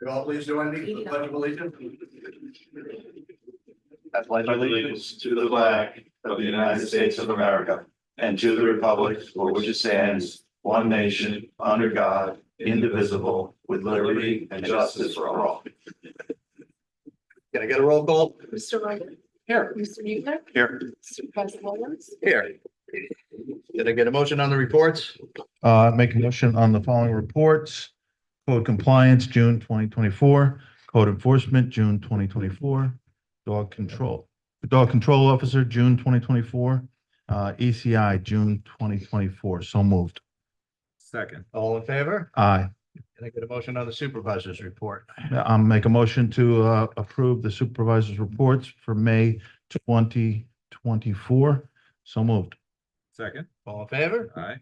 We all please join me for the pledge of allegiance. I pledge allegiance to the flag of the United States of America and to the republic for which it stands, one nation, under God, indivisible, with liberty and justice for all. Can I get a roll call? Mr. Ryder. Here. Mr. Mueller. Here. Mr. President Williams. Here. Did I get a motion on the reports? Make a motion on the following reports. Code compliance, June 2024. Code enforcement, June 2024. Dog control officer, June 2024. ECI, June 2024. So moved. Second. All in favor? Aye. Can I get a motion on the supervisor's report? I'll make a motion to approve the supervisor's reports for May 2024. So moved. Second. All in favor? Aye.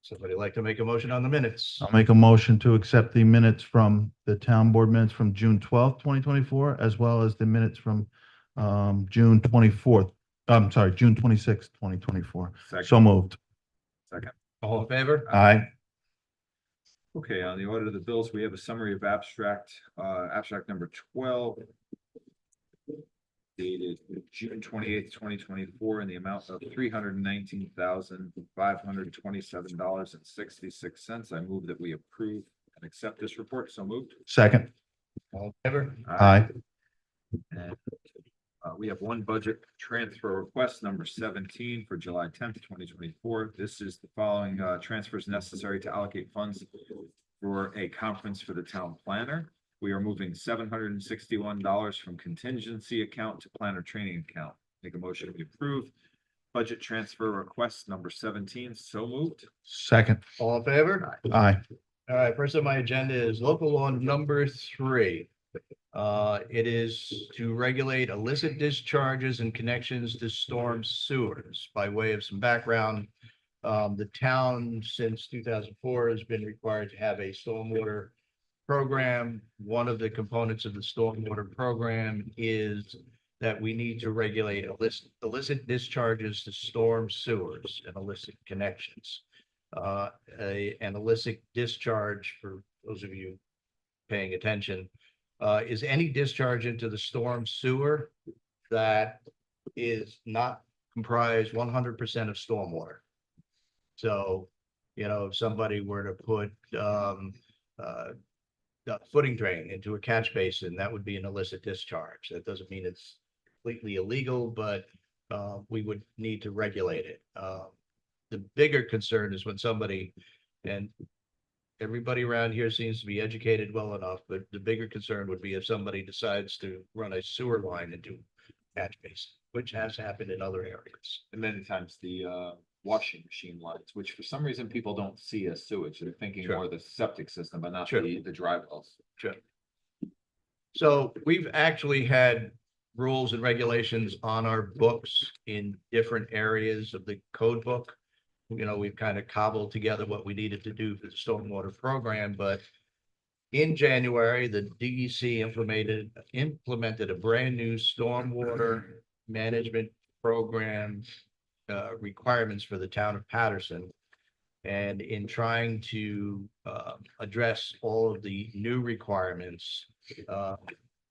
Somebody like to make a motion on the minutes? I'll make a motion to accept the minutes from the town board minutes from June 12th, 2024, as well as the minutes from June 24th. I'm sorry, June 26th, 2024. Second. So moved. Second. All in favor? Aye. Okay, on the audit of the bills, we have a summary of abstract number 12. Dated June 28th, 2024, in the amount of $319,527.66. I move that we approve and accept this report. So moved. Second. All in favor? Aye. And we have one budget transfer request, number 17, for July 10th, 2024. This is the following transfers necessary to allocate funds for a conference for the town planner. We are moving $761 from contingency account to planner training account. Make a motion to approve budget transfer request number 17. So moved. Second. All in favor? Aye. All right, first on my agenda is local law number 3. It is to regulate illicit discharges and connections to storm sewers. By way of some background, the town since 2004 has been required to have a stormwater program. One of the components of the stormwater program is that we need to regulate illicit discharges to storm sewers and illicit connections. An illicit discharge, for those of you paying attention, is any discharge into the storm sewer that is not comprised 100% of stormwater. So, you know, if somebody were to put a footing drain into a catch basin, that would be an illicit discharge. That doesn't mean it's completely illegal, but we would need to regulate it. The bigger concern is when somebody, and everybody around here seems to be educated well enough, but the bigger concern would be if somebody decides to run a sewer line into a catch basin, which has happened in other areas. And many times the washing machine lines, which for some reason people don't see as sewage. They're thinking Sure. more of the septic system, but not Sure. the dry wells. Sure. So we've actually had rules and regulations on our books in different areas of the code book. You know, we've kind of cobbled together what we needed to do for the stormwater program, but in January, the DEC implemented a brand new stormwater management program requirements for the town of Patterson. And in trying to address all of the new requirements,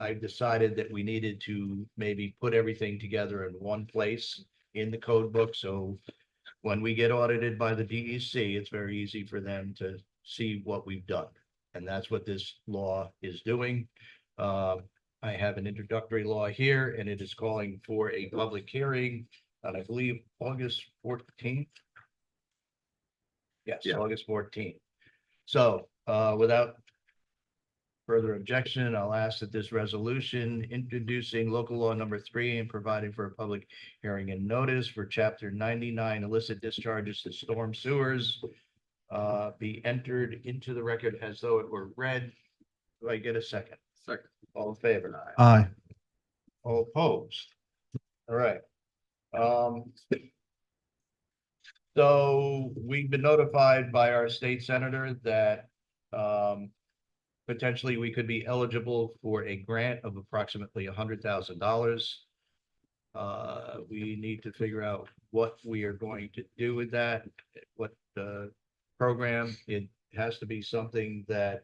I've decided that we needed to maybe put everything together in one place in the code book. So when we get audited by the DEC, it's very easy for them to see what we've done. And that's what this law is doing. I have an introductory law here, and it is calling for a public hearing on, I believe, August 14th. Yes, Yeah. August 14th. So without further objection, I'll ask that this resolution introducing local law number 3 and providing for a public hearing and notice for chapter 99 illicit discharges to storm sewers be entered into the record as though it were read. Do I get a second? Second. All in favor? Aye. All opposed? All right. So we've been notified by our state senator that potentially we could be eligible for a grant of approximately $100,000. We need to figure out what we are going to do with that, what the program. It has to be something that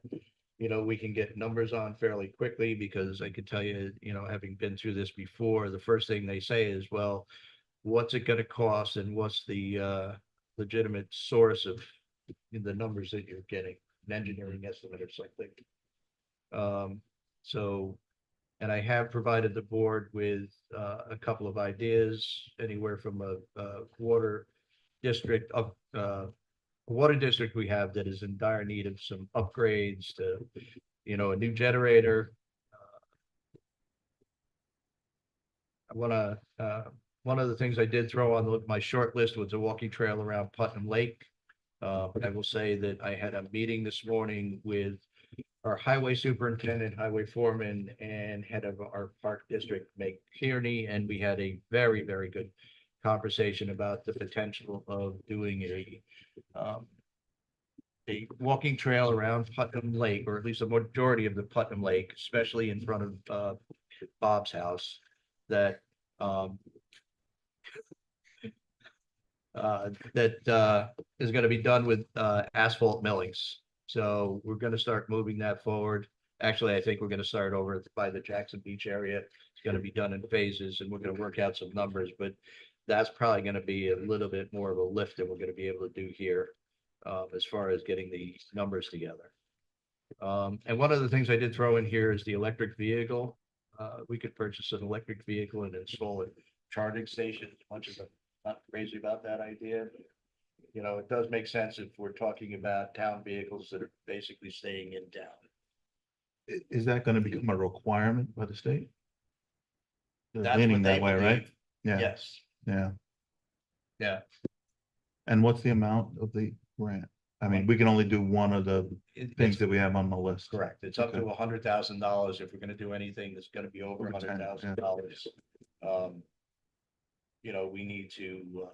we can get numbers on fairly quickly, because I could tell you, having been through this before, the first thing they say is, well, what's it gonna cost and what's the legitimate source of the numbers that you're getting, an engineering estimate or something. So, and I have provided the board with a couple of ideas, anywhere from a water district up, water district we have that is in dire need of some upgrades to, a new generator. One of the things I did throw on my short list was a walking trail around Putnam Lake. I will say that I had a meeting this morning with our highway superintendent, highway foreman, and head of our park district, Meg Kearney, and we had a very, very good conversation about the potential of doing a walking trail around Putnam Lake, or at least a majority of the Putnam Lake, especially in front of Bob's house, that is going to be done with asphalt millings. So we're going to start moving that forward. Actually, I think we're going to start over by the Jackson Beach area. It's going to be done in phases, and we're going to work out some numbers, but that's probably going to be a little bit more of a lift than we're going to be able to do here, as far as getting the numbers together. And one of the things I did throw in here is the electric vehicle. We could purchase an electric vehicle and install a charging station, as much as I'm not crazy about that idea. It does make sense if we're talking about town vehicles that are basically staying in town. Is that gonna become a requirement by the state? They're That's leaning what they that way, right? believe. Yeah, Yes, yeah. yeah. And what's the amount of the grant? I mean, we can only do one of the things that we have on the list. Correct. It's up to Okay. $100,000 if we're gonna do anything that's gonna be over Over 10, $100,000. We need to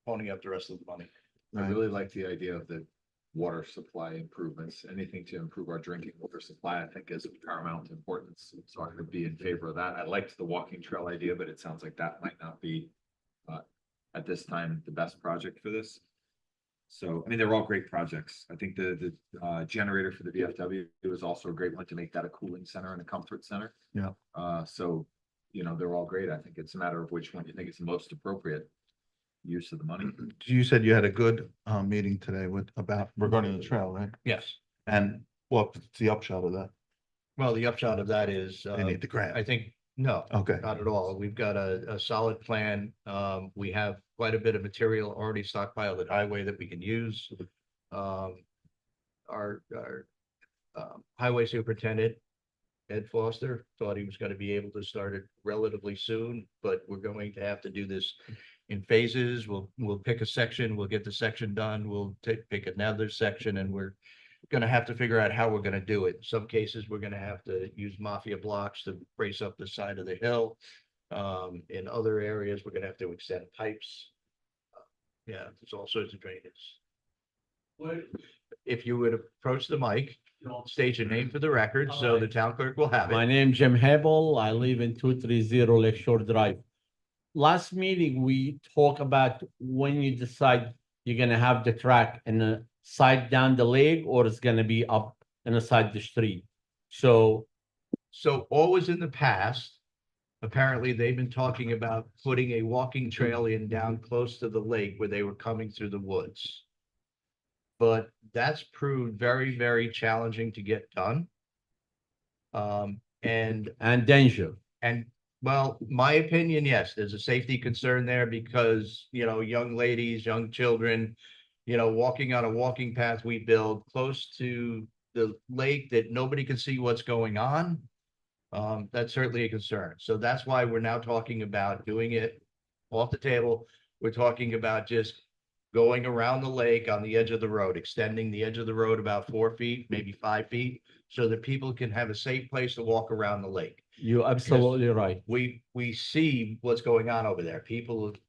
pony up the rest of the money. I Right. really like the idea of the water supply improvements. Anything to improve our drinking water supply, I think, is of paramount importance. So I could be in favor of that. I liked the walking trail idea, but it sounds like that might not be at this time the best project for this. So, I mean, they're all great projects. I think the generator for the VFW was also a great one to make that a cooling center and a comfort center. Yeah. So, they're all great. I think it's a matter of which one you think is the most appropriate use of the money. You said you had a good meeting today regarding the trail, right? Yes. And what's the upshot of that? Well, the upshot of that is, They need the grant. I think, no, Okay, not at all. We've got a solid plan. We have quite a bit of material already stockpiled at highway that we can use. Our highway superintendent, Ed Foster, thought he was going to be able to start it relatively soon, but we're going to have to do this in phases. We'll pick a section, we'll get the section done, we'll pick another section, and we're gonna have to figure out how we're gonna do it. In some cases, we're gonna have to use mafia blocks to brace up the side of the hill. In other areas, we're gonna have to extend pipes. Yeah, there's all sorts of drainage. If you would approach the mic, state your name for the record, so the town clerk will have My it. name Jim Hebel. I live in 230 Lakeshore Drive. Last meeting, we talked about when you decide you're gonna have the track in the side down the lake, or it's gonna be up in the side the street. So So always in the past, apparently they've been talking about putting a walking trail in down close to the lake where they were coming through the woods. But that's proved very, very challenging to get done. And danger. well, my opinion, yes, there's a safety concern there because, young ladies, young children, walking on a walking path we build close to the lake that nobody can see what's going on. That's certainly a concern. So that's why we're now talking about doing it off the table. We're talking about just going around the lake on the edge of the road, extending the edge of the road about 4 feet, maybe 5 feet, so that people can have a safe place to walk around the lake. You're absolutely right. We see what's going on over there.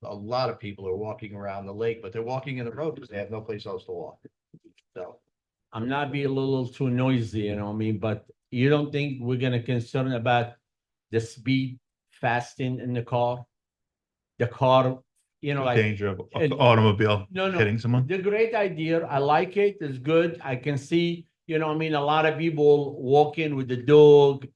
A lot of people are walking around the lake, but they're walking in the road because they have no place else to walk. So, I'm not being a little too noisy, what I mean, but you don't think we're gonna concern about the speed fasting in the car? The car, like, danger of and- automobile No, no. hitting someone. the great idea, I like it, it's good. I can see You know, what I mean, a lot of people walk in with the dog,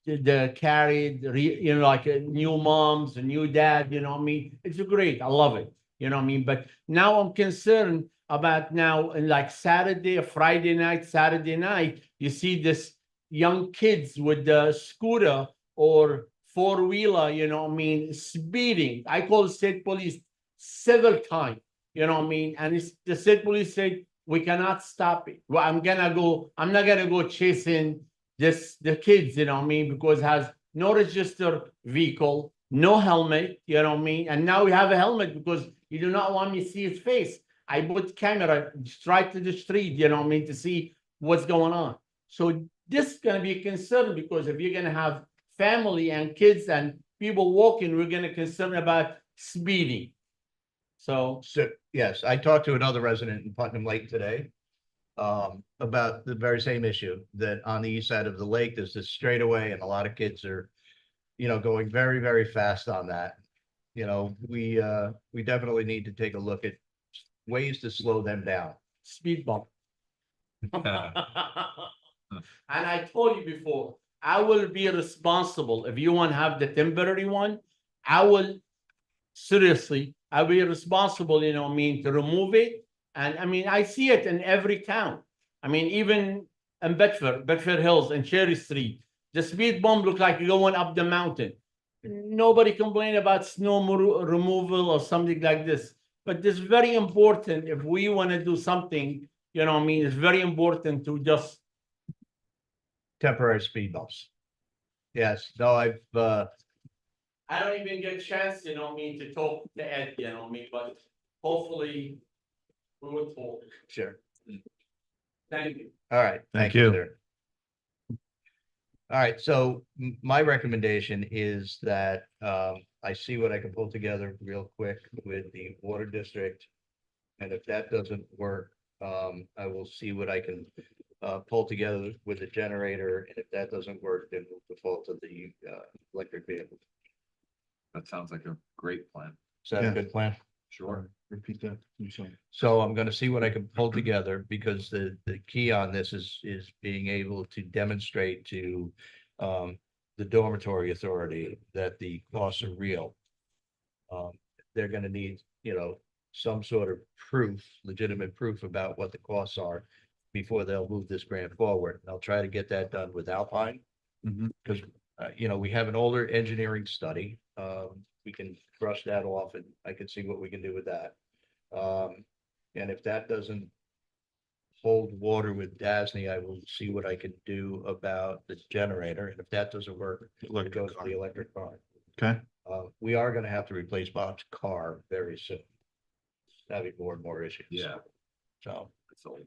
the carried, you know, like new moms, a new dad, you know what I mean? It's great. I love it. You know what I mean? But now I'm concerned about now and like Saturday, Friday night, Saturday night, you see this young kids with the scooter or four-wheeler, you know what I mean, speeding. I call state police several times, you know what I mean? And it's, the state police said, we cannot stop it. Well, I'm not gonna go chasing the kids, you know what I mean, because it has no registered vehicle, no helmet, you know what I mean? And now we have a helmet because you do not want me to see his face. I put camera straight to the street, you know what I mean, to see what's going on. So this is gonna be a concern because if you're gonna have family and kids and people walking, we're gonna concern about speeding. So So, yes, I talked to another resident in Putnam Lake today. About the very same issue, that on the east side of the lake, there's this straightaway and a lot of kids are, you know, going very, very fast on that. You know, we definitely need to take a look at ways to slow them down. speed bump. And I told you before, I will be responsible. If you want to have the temporary one, I will seriously, I'll be responsible, you know what I mean, to remove it. And I mean, I see it in every town. I mean, even in Bedford Hills and Cherry Street, the speed bump look like you're going up the mountain. Nobody complain about snow removal or something like this. But this is very important if we want to do something, you know what I mean, it's very important to just Temporary speed bumps. Yes, no, I don't even get a chance, you know what I mean, to talk to Ed, you know what I mean, but hopefully we will talk. sure. Thank you. All right. Thank you. sir. All right, so my recommendation is that I see what I can pull together real quick with the water district. And if that doesn't work, I will see what I can pull together with the generator. And if that doesn't work, then we'll default to the electric vehicle. That sounds like a great plan. Is that a Yeah. good plan? Sure. Repeat that. I'm sorry. So I'm gonna see what I can pull together, because the key on this is being able to demonstrate to the dormitory authority that the costs are real. They're gonna need, you know, some sort of proof, legitimate proof about what the costs are before they'll move this grant forward. I'll try to get that done with Alpine. Mhm. Because, you know, we have an older engineering study. We can brush that off and I can see what we can do with that. And if that doesn't hold water with Dasney, I will see what I can do about the generator. And if that doesn't work, it Electric goes to car. the electric car. Okay, We are gonna have to replace Bob's car very soon. Having more and more issues. Yeah. So, That's all.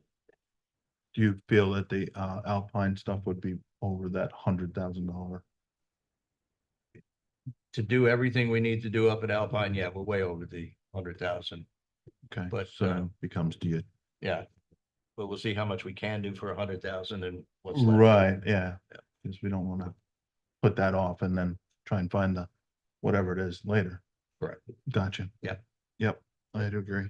do you feel that the Alpine stuff would be over that $100,000? to do everything we need to do up at Alpine, yeah, we're way over the 100,000. Okay, But, so becomes do you? Yeah. But we'll see how much we can do for 100,000 and what's left. Right, yeah, because we don't want to put that off and then try and find the, whatever it is later. Correct. Gotcha. Yeah. Yep, I do agree.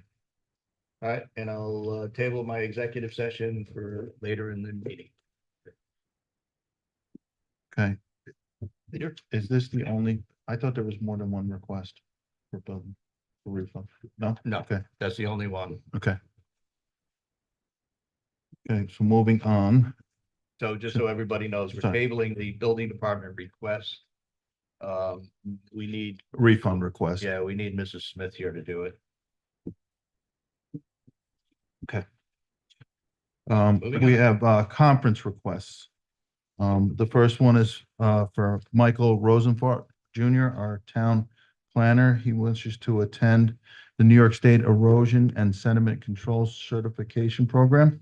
All right, and I'll table my executive session for later in the meeting. Okay, Peter? is this the only, I thought there was more than one request for building, for refund? No? No. Okay, That's the only one. okay. Okay, so moving on, So just so everybody knows, we're Sorry. tabling the building department request. We need, refund request. yeah, we need Mrs. Smith here to do it. Moving We on. have conference requests. The first one is for Michael Rosenfort Jr., our town planner. He wishes to attend the New York State Erosion and Sediment Control Certification Program.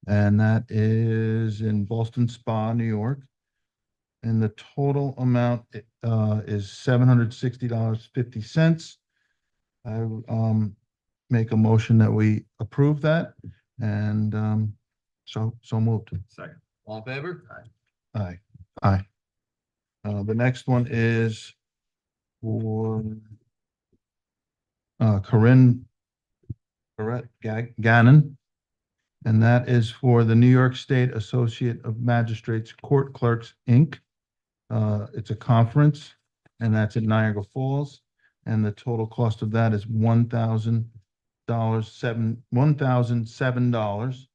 And that is in Boston Spa, New York. And the total amount is $760.50. I make a motion that we approve that, and so moved. Second. All in favor? Aye, aye. The next one is for Corinne Gannon. and that is for the New York State Associate of Magistrates Court Clerks, Inc. It's a conference, and that's in Niagara Falls, and the total cost of that is $1,007.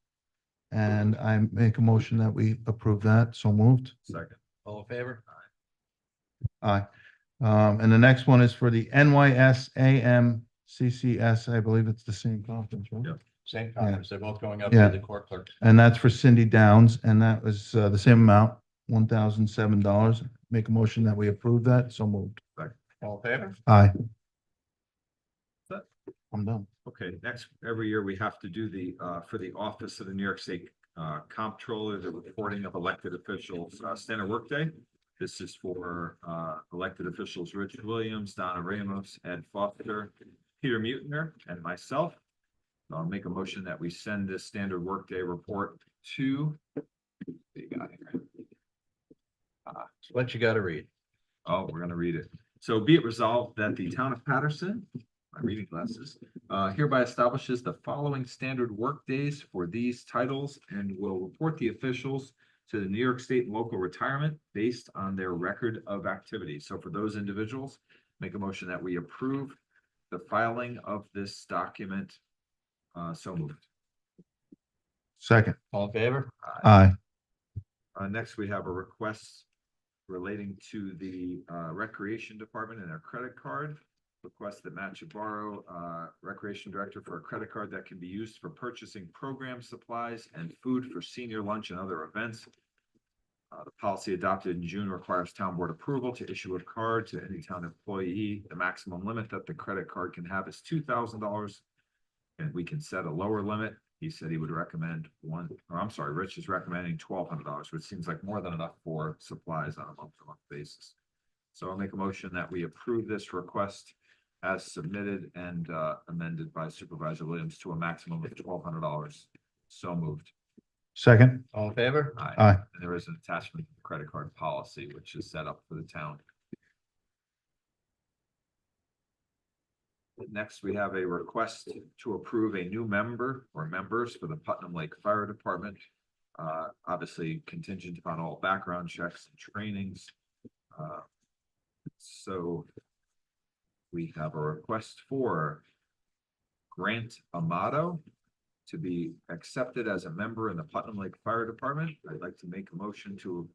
And I make a motion that we approve that. So moved. Second. All in favor? Aye. And the next one is for the NYSAMCCS. I believe it's the same conference, right? Yep. Same conference. They're both going up Yeah. to the court clerk. And that's for Cindy Downs, and that was the same amount, $1,007. Make a motion that we approve that. So moved. All in favor? Aye. That- I'm done. Okay, next, every year we have to do the, for the Office of the New York State Comptroller, the reporting of elected officials, standard workday. This is for elected officials, Rich Williams, Donna Ramos, Ed Foster, Peter Mutiner, and myself. I'll make a motion that we send this standard workday report to. What do you got here? It's what you gotta read. Oh, we're gonna read it. So be it resolved that the town of Patterson, my reading glasses, hereby establishes the following standard work days for these titles and will report the officials to the New York State and local retirement based on their record of activity. So for those individuals, make a motion that we approve the filing of this document. So moved. Second. All in favor? Aye. Next, we have a request relating to the Recreation Department and their credit card. Request that Matt Chabarro, Recreation Director, for a credit card that can be used for purchasing program supplies and food for senior lunch and other events. The policy adopted in June requires town board approval to issue a card to any town employee. The maximum limit that the credit card can have is $2,000. And we can set a lower limit. He said he would recommend Rich is recommending $1,200, which seems like more than enough for supplies on a month-to-month basis. So I'll make a motion that we approve this request as submitted and amended by Supervisor Williams to a maximum of $1,200. So moved. Second. All in favor? Aye. And there is an attachment to the credit card policy, which is set up for the town. Next, we have a request to approve a new member or members for the Putnam Lake Fire Department. Obviously contingent upon all background checks and trainings. So we have a request for Grant Amato to be accepted as a member in the Putnam Lake Fire Department. I'd like to make a motion to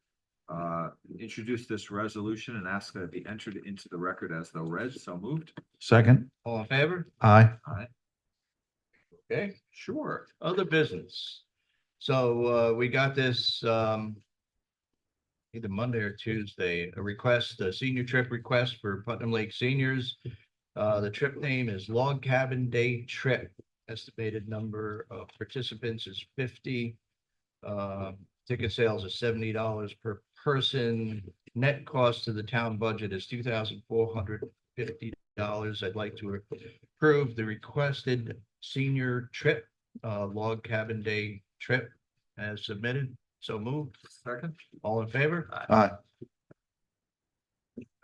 introduce this resolution and ask that it be entered into the record as though read. So moved. Second. All in favor? Aye. Okay, Sure. other business. So we got this either Monday or Tuesday, a senior trip request for Putnam Lake seniors. The trip name is Log Cabin Day Trip. Estimated number of participants is 50. Ticket sales is $70 per person. Net cost to the town budget is $2,450. I'd like to approve the requested senior trip, Log Cabin Day Trip as submitted. So moved. Second. All in favor? Aye.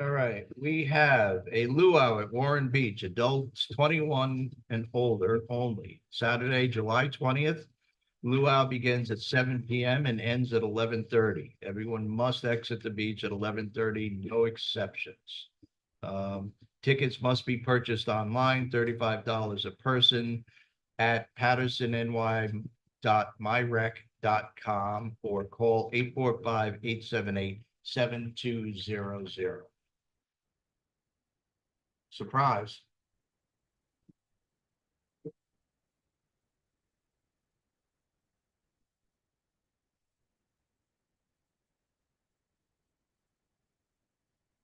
All right, we have a luau at Warren Beach, adults 21 and older only, Saturday, July 20th. Luau begins at 7 p.m. and ends at 11:30. Everyone must exit the beach at 11:30, no exceptions. Tickets must be purchased online, $35 a person at pattersonny.myrec.com or call 845-878-7200. Surprise.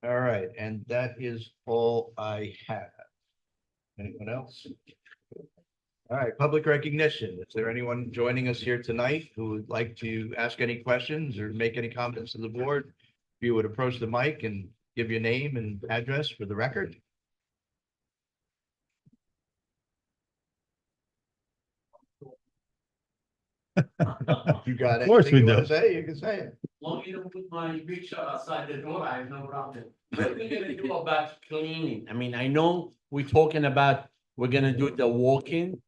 All right, and that is all I have. Anyone else? All right, public recognition. Is there anyone joining us here tonight who would like to ask any questions or make any comments to the board? If you would approach the mic and give your name and address for the record. You got it. Of course we do. Say, you can say it. Long you don't put my big shot outside the door, I have no problem. What are we gonna do about cleaning? I mean, I know we're talking about, we're gonna do the walk-in,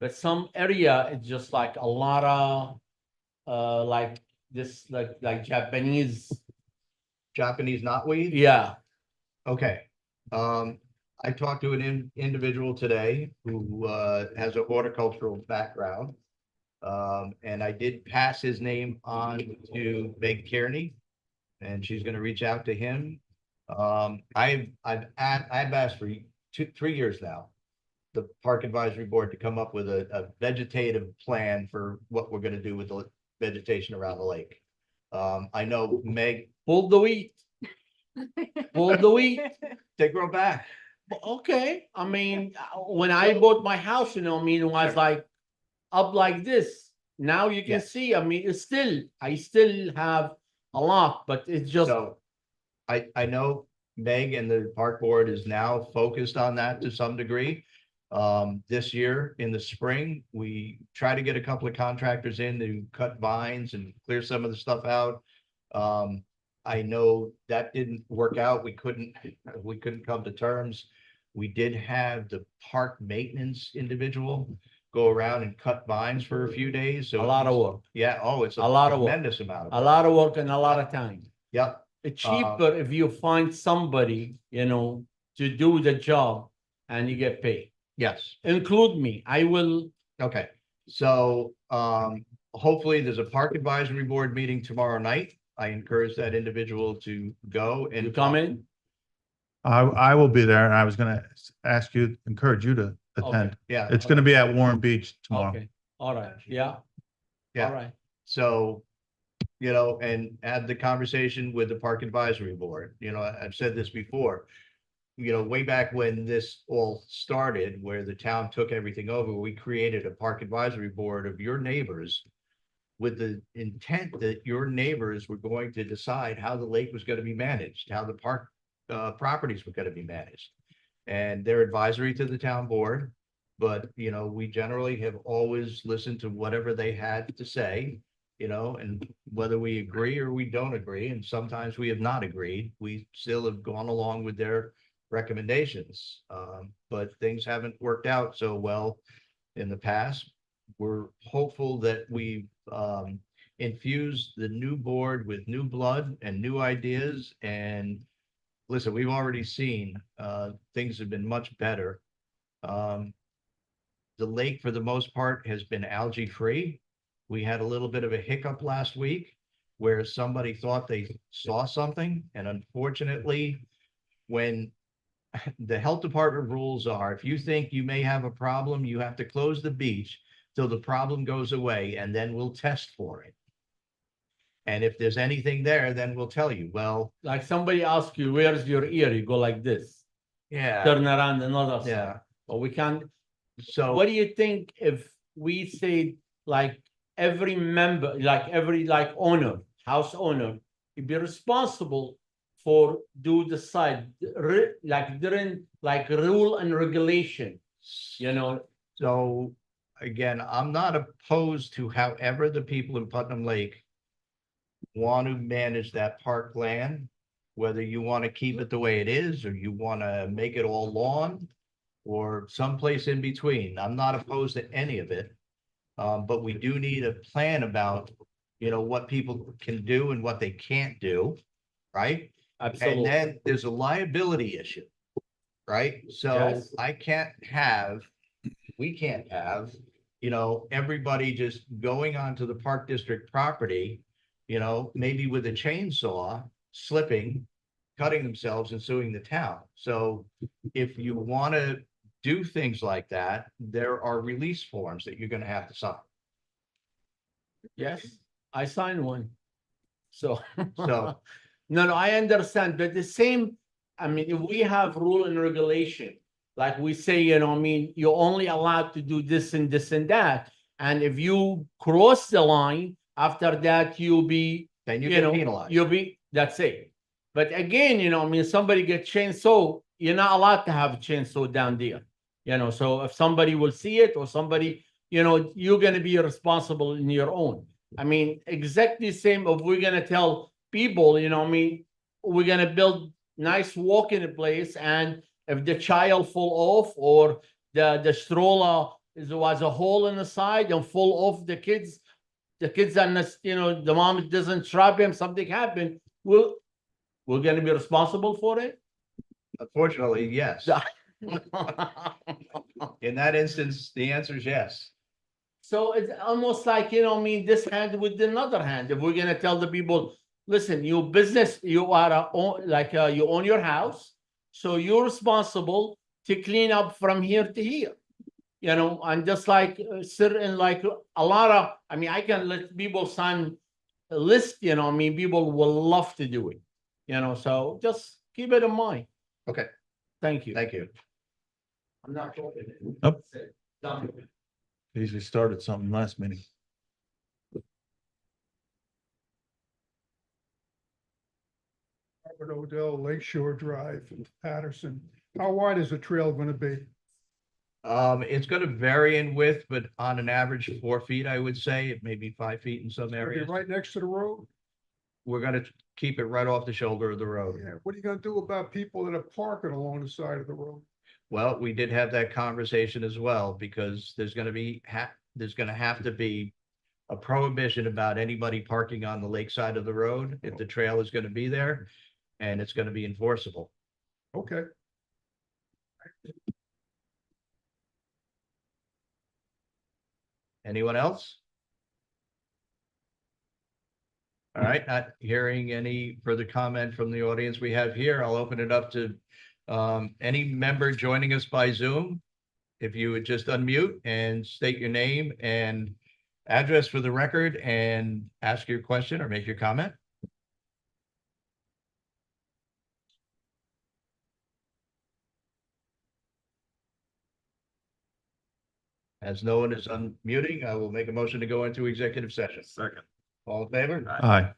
but some area, it's just like a lot of, like this, like Japanese, Japanese knotweed? yeah, Okay. I talked to an individual today who, has a horticultural background. And I did pass his name on to Meg Kearney, and she's gonna reach out to him. I've asked for 3 years now, the Park Advisory Board to come up with a vegetative plan for what we're gonna do with the vegetation around the lake. I know Meg, pull the wheat, pull the wheat. they grow back. Okay, I mean, when I bought my house, I mean, it was Sure. like up like this. Now you can Yes. see, I mean, I still have a lot, but it's just, So I know Meg and the park board is now focused on that to some degree. This year in the spring, we try to get a couple of contractors in to cut vines and clear some of the stuff out. I know that didn't work out. We couldn't come to terms. We did have the park maintenance individual go around and cut vines for a few days, so. a lot of work, Yeah, oh, it's a lot of work. tremendous amount a of. lot of work and a lot of time. Yep, It's cheaper if you find somebody, to do the job and you get paid. yes. Include me, I will, Okay, so hopefully there's a park advisory board meeting tomorrow night. I encourage that individual to go and. you come in, I will be there, and I was gonna encourage you to attend. Yeah, It's gonna be at Warren Beach tomorrow. okay, all right, yeah. Yeah. All right, so, and have the conversation with the park advisory board. I've said this before. Way back when this all started, where the town took everything over, we created a park advisory board of your neighbors with the intent that your neighbors were going to decide how the lake was going to be managed, how the park properties were going to be managed. And they're advisory to the town board, but, we generally have always listened to whatever they had to say, and whether we agree or we don't agree, and sometimes we have not agreed, we still have gone along with their recommendations. But things haven't worked out so well in the past. We're hopeful that we've infused the new board with new blood and new ideas. And listen, we've already seen things have been much better. The lake, for the most part, has been algae free. We had a little bit of a hiccup last week where somebody thought they saw something, and unfortunately, when the health department rules are, if you think you may have a problem, you have to close the beach till the problem goes away, and then we'll test for it. And if there's anything there, then we'll tell you. Well, like somebody asks you, where's your ear? You go like this, yeah, turn around another side. yeah. But we can't, So what do you think if we say like every member, like every owner, house owner, you'd be responsible for do the side, during rule and regulation, So again, I'm not opposed to however the people in Putnam Lake want to manage that park land, whether you want to keep it the way it is, or you want to make it all lawn, or someplace in between. I'm not opposed to any of it. But we do need a plan about, what people can do and what they can't do, right? And absolutely. then there's a liability issue, right? So Yes. we can't have, everybody just going onto the Park District property, maybe with a chainsaw, slipping, cutting themselves and suing the town. So if you want to do things like that, there are release forms that you're going to have to sign. Yes, I signed one. So. So- No, I understand, but the same, I mean, if we have rule and regulation, like we say, you're only allowed to do this and this and that. And if you cross the line, after that, you'll be, Then you you get know, penalized. that's it. But again, somebody gets chainsaw, you're not allowed to have a chainsaw down there. So if somebody will see it or somebody, you're gonna be responsible in your own. I mean, exactly the same if we're gonna tell people, we're gonna build nice walking place, and if the child fall off or the stroller there was a hole in the side and full of the kids. The kids and the mom doesn't trap him, something happened, we're gonna be responsible for it? Unfortunately, yes. In that instance, the answer is yes. So it's almost like, I mean, this hand with another hand. If we're gonna tell the people, listen, you business, you are you own your house, so you're responsible to clean up from here to here. And just like certain, like a lot of, I mean, I can let people sign a list, I mean, people will love to do it. So just keep it in mind. Okay, Thank you. thank you. I'm not talking. Nope. That's it. Done. Usually started something last meeting. Robert Odell, Lakeshore Drive, Patterson. How wide is the trail gonna be? It's gonna vary in width, but on an average 4 feet, I would say, it may be 5 feet in some Gonna be areas. right next to the road? We're gonna keep it right off the shoulder of the road. Yeah, what are you gonna do about people that are parking along the side of the road? Well, we did have that conversation as well, because there's gonna have to be a prohibition about anybody parking on the lakeside of the road if the trail is gonna be there, and it's gonna be enforceable. Okay. Anyone else? All right, not hearing any further comment from the audience we have here, I'll open it up to any member joining us by Zoom. If you would just unmute and state your name and address for the record and ask your question or make your comment. As no one is unmuting, I will make a motion to go into executive session. Second. All in favor? Aye.